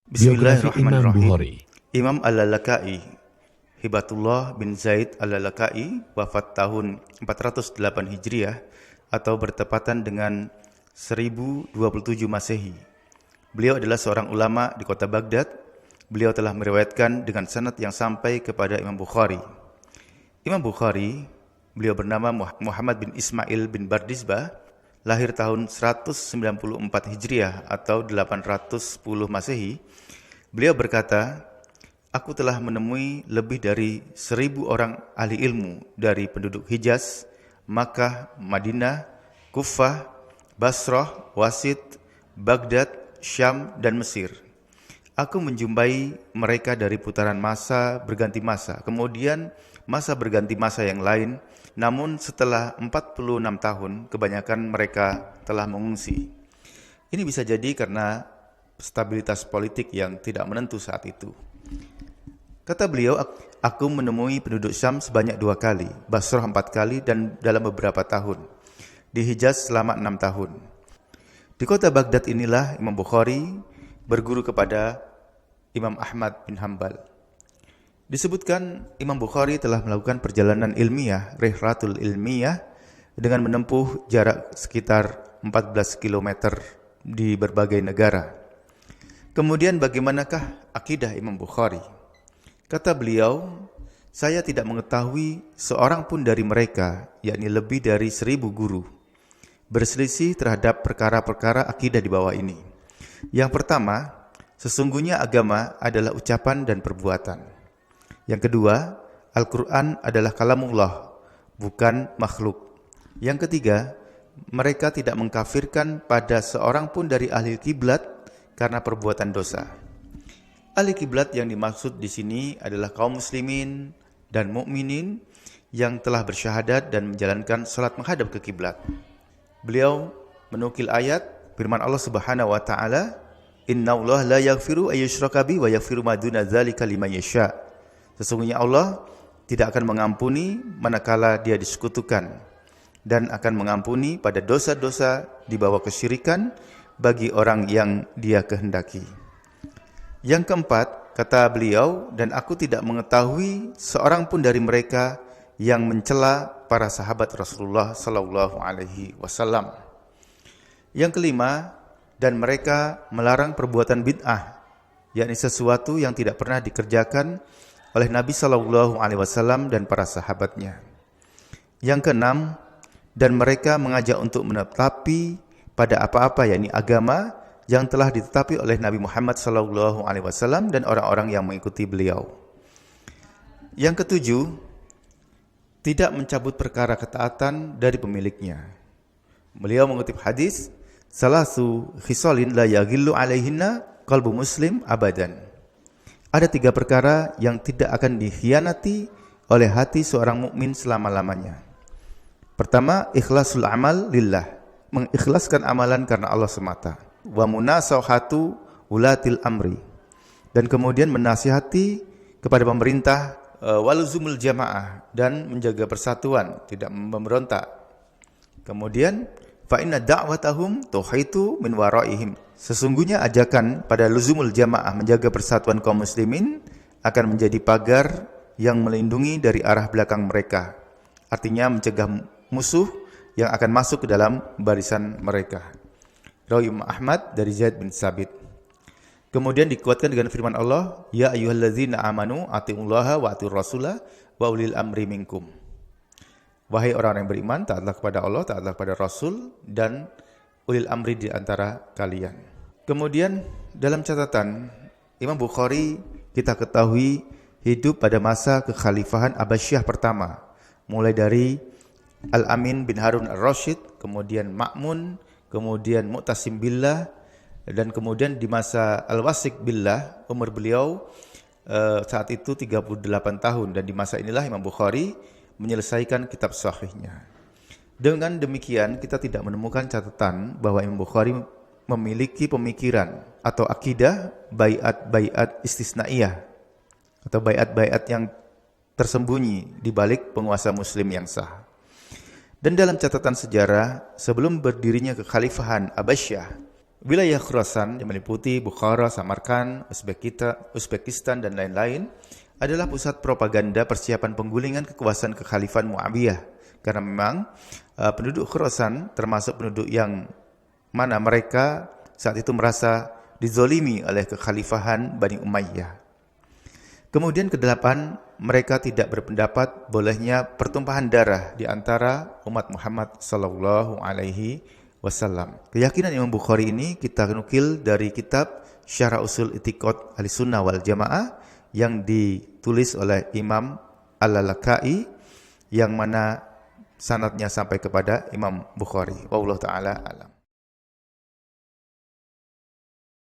Biografi Imam Bismillahirrahmanirrahim. Bukhari. Imam Al-Lalaka'i, Hibatullah bin Zaid Al-Lalaka'i, wafat tahun 408 Hijriah atau bertepatan dengan 1027 Masehi. Beliau adalah seorang ulama di kota Baghdad. Beliau telah meriwayatkan dengan sanad yang sampai kepada Imam Bukhari. Imam Bukhari, beliau bernama Muhammad bin Ismail bin Bardizbah, lahir tahun 194 Hijriah atau 810 Masehi. Beliau berkata, "Aku telah menemui lebih dari 1000 orang ahli ilmu dari penduduk Hijaz, Makkah, Madinah, Kufah, Basrah, Wasit, Baghdad, Syam, dan Mesir. Aku menjumpai mereka dari putaran masa berganti masa, kemudian masa berganti masa yang lain, namun setelah 46 tahun, kebanyakan mereka telah mengungsi." Ini bisa jadi karena stabilitas politik yang tidak menentu saat itu. Kata beliau, aku menemui penduduk Syam sebanyak 2 kali, Basrah 4 kali, dan dalam beberapa tahun. Di Hijaz selama 6 tahun. Di kota Baghdad inilah Imam Bukhari berguru kepada Imam Ahmad bin Hanbal. Disebutkan Imam Bukhari telah melakukan perjalanan ilmiah, rihlatul ilmiah, dengan menempuh jarak sekitar 14 km di berbagai negara. Kemudian bagaimanakah akidah Imam Bukhari? Kata beliau, saya tidak mengetahui seorang pun dari mereka, yakni lebih dari 1000 guru, berselisih terhadap perkara-perkara akidah di bawah ini. Yang pertama, sesungguhnya agama adalah ucapan dan perbuatan. Yang kedua, Al-Quran adalah kalamullah, bukan makhluk. Yang ketiga, mereka tidak mengkafirkan pada seorang pun dari ahli kiblat karena perbuatan dosa. Ahli kiblat yang dimaksud di sini adalah kaum muslimin dan mukminin yang telah bersyahadat dan menjalankan salat menghadap ke kiblat. Beliau menukil ayat firman Allah Subhanahu wa taala, "Innallaha la yaghfiru ayyushraka bihi wa yaghfiru ma duna dzalika liman yasha." Sesungguhnya Allah tidak akan mengampuni manakala dia disekutukan, dan akan mengampuni pada dosa-dosa di bawah kesyirikan bagi orang yang dia kehendaki. Yang keempat, kata beliau, dan aku tidak mengetahui seorang pun dari mereka yang mencela para sahabat Rasulullah sallallahu alaihi wasallam. Yang kelima, dan mereka melarang perbuatan bid'ah, yakni sesuatu yang tidak pernah dikerjakan oleh Nabi sallallahu alaihi wasallam dan para sahabatnya. Yang keenam, dan mereka mengajak untuk menetapi pada apa-apa, yakni agama yang telah ditetapi oleh Nabi Muhammad SAW dan orang-orang yang mengikuti beliau. Yang ketujuh, tidak mencabut perkara ketaatan dari pemiliknya. Beliau mengutip hadis, "Salasu khisalin la yaghillu alaihinna qalbu muslim abadan." Ada 3 perkara yang tidak akan dikhianati oleh hati seorang mukmin selama-lamanya. Pertama, ikhlasul amal lillah, mengikhlaskan amalan karena Allah semata. Wa munasahatu ulatil amri, dan kemudian menasihati kepada pemerintah, waluzumul jamaah, dan menjaga persatuan, tidak memberontak. Kemudian fa inna da'watahum tuhitu min waraihim, sesungguhnya ajakan pada luzumul jamaah, menjaga persatuan kaum muslimin, akan menjadi pagar yang melindungi dari arah belakang mereka, artinya mencegah musuh yang akan masuk ke dalam barisan mereka. Rawi Imam Ahmad dari Zaid bin Sabit. Kemudian dikuatkan dengan firman Allah, "Ya ayyuhallazina amanu atiullaha wa atiur rasulah wa ulil amri minkum." Wahai orang yang beriman, taatlah kepada Allah, taatlah kepada Rasul, dan ulil amri di antara kalian. Kemudian dalam catatan Imam Bukhari, kita ketahui hidup pada masa kekhalifahan Abbasiyah pertama, mulai dari Al-Amin bin Harun Ar-Rasyid, kemudian Ma'mun, kemudian Mu'tasim Billah, dan kemudian di masa Al-Wasik Billah, umur beliau saat itu 38 tahun, dan di masa inilah Imam Bukhari menyelesaikan kitab sahihnya. Dengan demikian, kita tidak menemukan catatan bahwa Imam Bukhari memiliki pemikiran atau akidah baiat-baiat istisnaiyah atau baiat-baiat yang tersembunyi di balik penguasa muslim yang sah. Dan dalam catatan sejarah, sebelum berdirinya kekhalifahan Abbasiyah, Wilayah Khurasan yang meliputi Bukhara, Samarkand, Uzbekistan dan lain-lain adalah pusat propaganda persiapan penggulingan kekuasaan kekhalifan Muawiyah. Karena memang penduduk Khurasan termasuk penduduk yang mana mereka saat itu merasa dizolimi oleh kekhalifahan Bani Umayyah. Kemudian kedelapan, mereka tidak berpendapat bolehnya pertumpahan darah di antara umat Muhammad sallallahu alaihi wasallam. Keyakinan Imam Bukhari ini kita nukil dari kitab Syarah Usul I'tiqad Ahlussunnah wal Jamaah yang ditulis oleh Imam Al-Lalaka'i yang mana sanadnya sampai kepada Imam Bukhari. Wallahu taala alam.